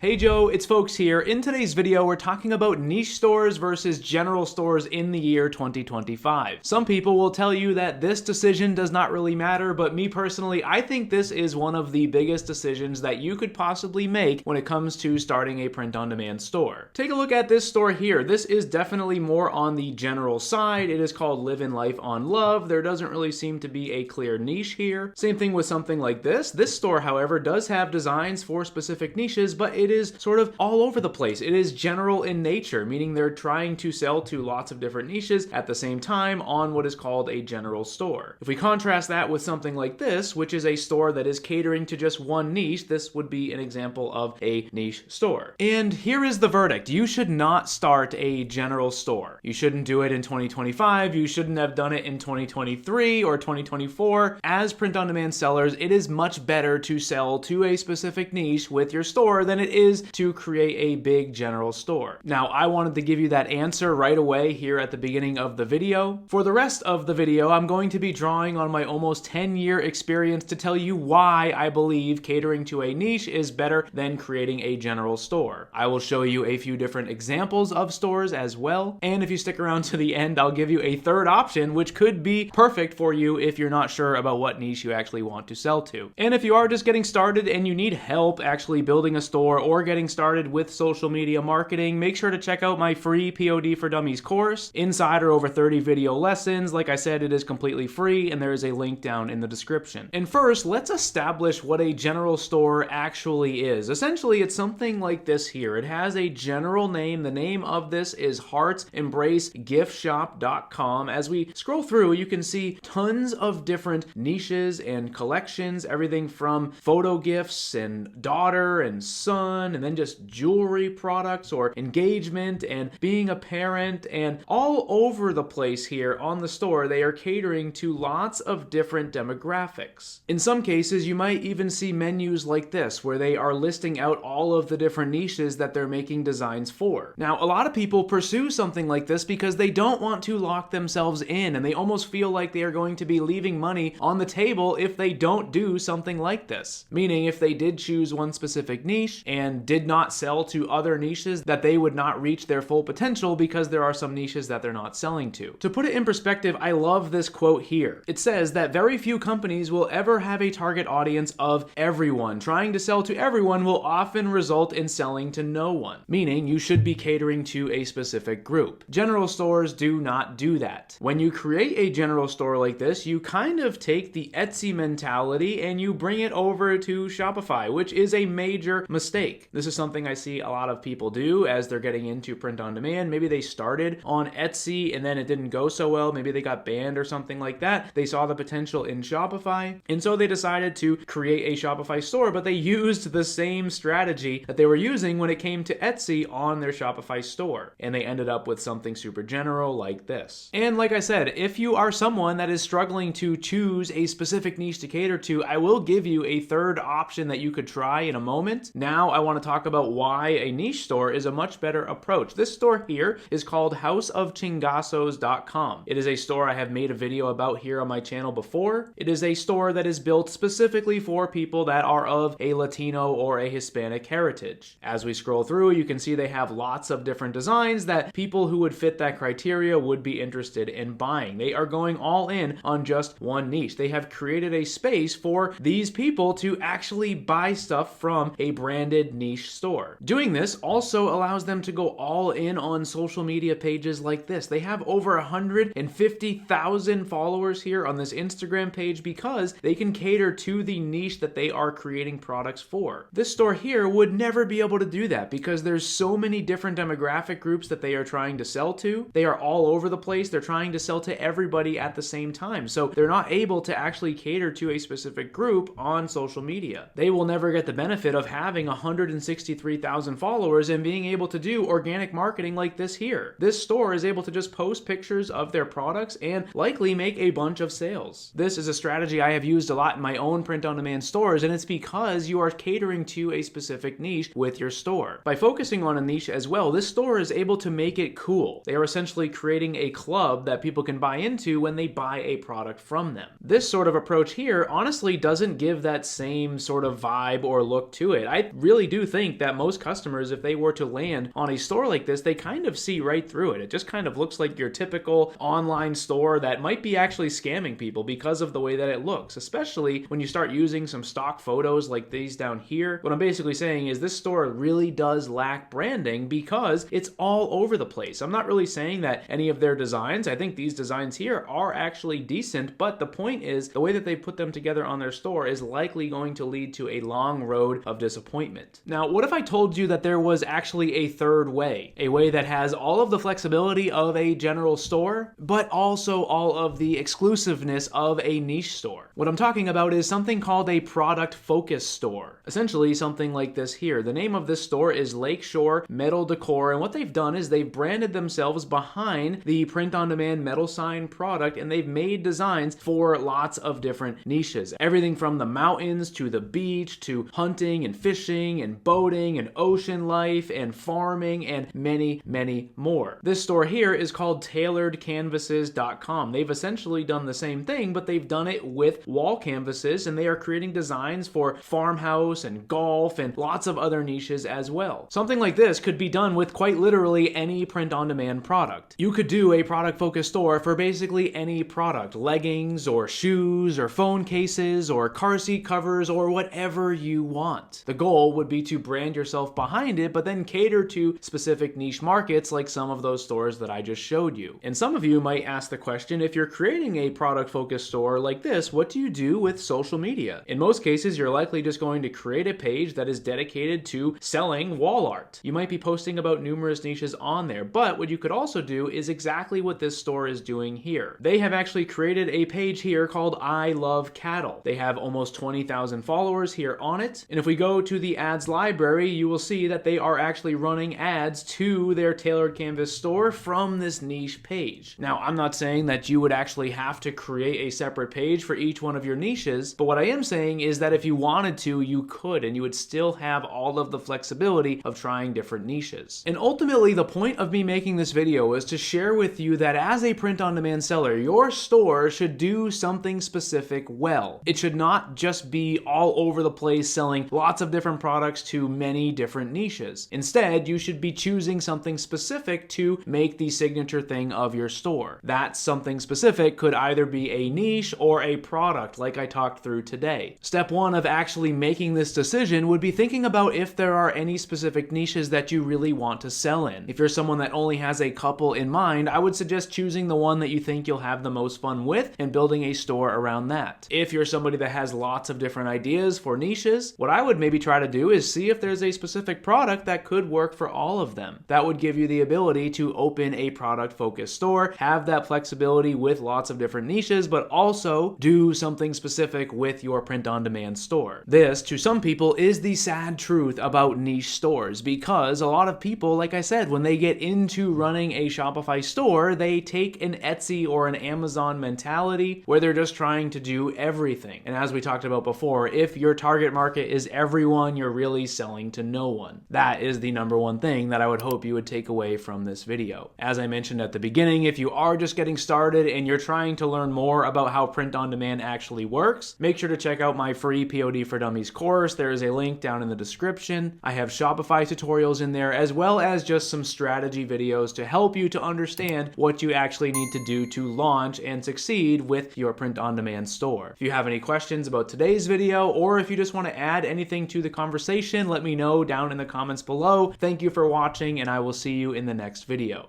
Hey Joe, it's Folks here. In today's video, we're talking about niche stores versus general stores in the year 2025. Some people will tell you that this decision does not really matter, but me personally, I think this is one of the biggest decisions that you could possibly make when it comes to starting a print-on-demand store. Take a look at this store here. This is definitely more on the general side. It is called Living Life on Love. There doesn't really seem to be a clear niche here. Same thing with something like this. This store, however, does have designs for specific niches, but it is sort of all over the place. It is general in nature, meaning they're trying to sell to lots of different niches at the same time on what is called a general store. If we contrast that with something like this, which is a store that is catering to just one niche, this would be an example of a niche store. And here is the verdict. You should not start a general store. You shouldn't do it in 2025. You shouldn't have done it in 2023 or 2024. As print-on-demand sellers, it is much better to sell to a specific niche with your store than it is to create a big general store. Now, I wanted to give you that answer right away here at the beginning of the video. For the rest of the video, I'm going to be drawing on my almost 10-year experience to tell you why I believe catering to a niche is better than creating a general store. I will show you a few different examples of stores as well, and if you stick around to the end, I'll give you a third option, which could be perfect for you if you're not sure about what niche you actually want to sell to. And if you are just getting started and you need help actually building a store or getting started with social media marketing, make sure to check out my free POD for Dummies course. Inside are over 30 video lessons. Like I said, it is completely free, and there is a link down in the description. And first, let's establish what a general store actually is. Essentially, it's something like this here. It has a general name. The name of this is HeartsEmbraceGiftShop.com. As we scroll through, you can see tons of different niches and collections, everything from photo gifts and daughter and son, and then just jewelry products or engagement and being a parent, and all over the place here on the store. They are catering to lots of different demographics. In some cases, you might even see menus like this where they are listing out all of the different niches that they're making designs for. Now, a lot of people pursue something like this because they don't want to lock themselves in, and they almost feel like they are going to be leaving money on the table if they don't do something like this. Meaning, if they did choose one specific niche and did not sell to other niches, that they would not reach their full potential because there are some niches that they're not selling to. To put it in perspective, I love this quote here. It says that very few companies will ever have a target audience of everyone. Trying to sell to everyone will often result in selling to no one, meaning you should be catering to a specific group. General stores do not do that. When you create a general store like this, you kind of take the Etsy mentality and you bring it over to Shopify, which is a major mistake. This is something I see a lot of people do as they're getting into print on demand. Maybe they started on Etsy and then it didn't go so well. Maybe they got banned or something like that. They saw the potential in Shopify, and so they decided to create a Shopify store, but they used the same strategy that they were using when it came to Etsy on their Shopify store, and they ended up with something super general like this. And like I said, if you are someone that is struggling to choose a specific niche to cater to, I will give you a third option that you could try in a moment. Now I want to talk about why a niche store is a much better approach. This store here is called houseofchingasos.com. It is a store I have made a video about here on my channel before. It is a store that is built specifically for people that are of a Latino or a Hispanic heritage. As we scroll through, you can see they have lots of different designs that people who would fit that criteria would be interested in buying. They are going all in on just one niche. They have created a space for these people to actually buy stuff from a branded niche store. Doing this also allows them to go all in on social media pages like this. They have over 150,000 followers here on this Instagram page because they can cater to the niche that they are creating products for. This store here would never be able to do that because there's so many different demographic groups that they are trying to sell to. They are all over the place. They're trying to sell to everybody at the same time. So they're not able to actually cater to a specific group on social media. They will never get the benefit of having 163,000 followers and being able to do organic marketing like this here. This store is able to just post pictures of their products and likely make a bunch of sales. This is a strategy I have used a lot in my own print-on-demand stores, and it's because you are catering to a specific niche with your store. By focusing on a niche as well, this store is able to make it cool. They are essentially creating a club that people can buy into when they buy a product from them. This sort of approach here honestly doesn't give that same sort of vibe or look to it. I really do think that most customers, if they were to land on a store like this, they kind of see right through it. It just kind of looks like your typical online store that might be actually scamming people because of the way that it looks, especially when you start using some stock photos like these down here. What I'm basically saying is this store really does lack branding because it's all over the place. I'm not really saying that any of their designs, I think these designs here are actually decent, but the point is the way that they put them together on their store is likely going to lead to a long road of disappointment. Now, what if I told you that there was actually a third way, a way that has all of the flexibility of a general store, but also all of the exclusiveness of a niche store? What I'm talking about is something called a product focus store. Essentially something like this here. The name of this store is Lakeshore Metal Decor, and what they've done is they've branded themselves behind the print-on-demand metal sign product, and they've made designs for lots of different niches. Everything from the mountains to the beach to hunting and fishing and boating and ocean life and farming and many, many more. This store here is called tailoredcanvases.com. They've essentially done the same thing, but they've done it with wall canvases, and they are creating designs for farmhouse and golf and lots of other niches as well. Something like this could be done with quite literally any print-on-demand product. You could do a product-focused store for basically any product, leggings or shoes or phone cases or car seat covers or whatever you want. The goal would be to brand yourself behind it, but then cater to specific niche markets like some of those stores that I just showed you. And some of you might ask the question, if you're creating a product-focused store like this, what do you do with social media? In most cases, you're likely just going to create a page that is dedicated to selling wall art. You might be posting about numerous niches on there, but what you could also do is exactly what this store is doing here. They have actually created a page here called I Love Cattle. They have almost 20,000 followers here on it, and if we go to the ads library, you will see that they are actually running ads to their Tailored Canvas store from this niche page. Now, I'm not saying that you would actually have to create a separate page for each one of your niches, but what I am saying is that if you wanted to, you could, and you would still have all of the flexibility of trying different niches. And ultimately, the point of me making this video is to share with you that as a print-on-demand seller, your store should do something specific well. It should not just be all over the place selling lots of different products to many different niches. Instead, you should be choosing something specific to make the signature thing of your store. That something specific could either be a niche or a product like I talked through today. Step one of actually making this decision would be thinking about if there are any specific niches that you really want to sell in. If you're someone that only has a couple in mind, I would suggest choosing the one that you think you'll have the most fun with and building a store around that. If you're somebody that has lots of different ideas for niches, what I would maybe try to do is see if there's a specific product that could work for all of them. That would give you the ability to open a product-focused store, have that flexibility with lots of different niches, but also do something specific with your print-on-demand store. This, to some people, is the sad truth about niche stores, because a lot of people, like I said, when they get into running a Shopify store, they take an Etsy or an Amazon mentality where they're just trying to do everything. And as we talked about before, if your target market is everyone, you're really selling to no one. That is the number one thing that I would hope you would take away from this video. As I mentioned at the beginning, if you are just getting started and you're trying to learn more about how print on demand actually works, make sure to check out my free POD for Dummies course. There is a link down in the description. I have Shopify tutorials in there, as well as just some strategy videos to help you to understand what you actually need to do to launch and succeed with your print on demand store. If you have any questions about today's video, or if you just want to add anything to the conversation, let me know down in the comments below. Thank you for watching, and I will see you in the next video.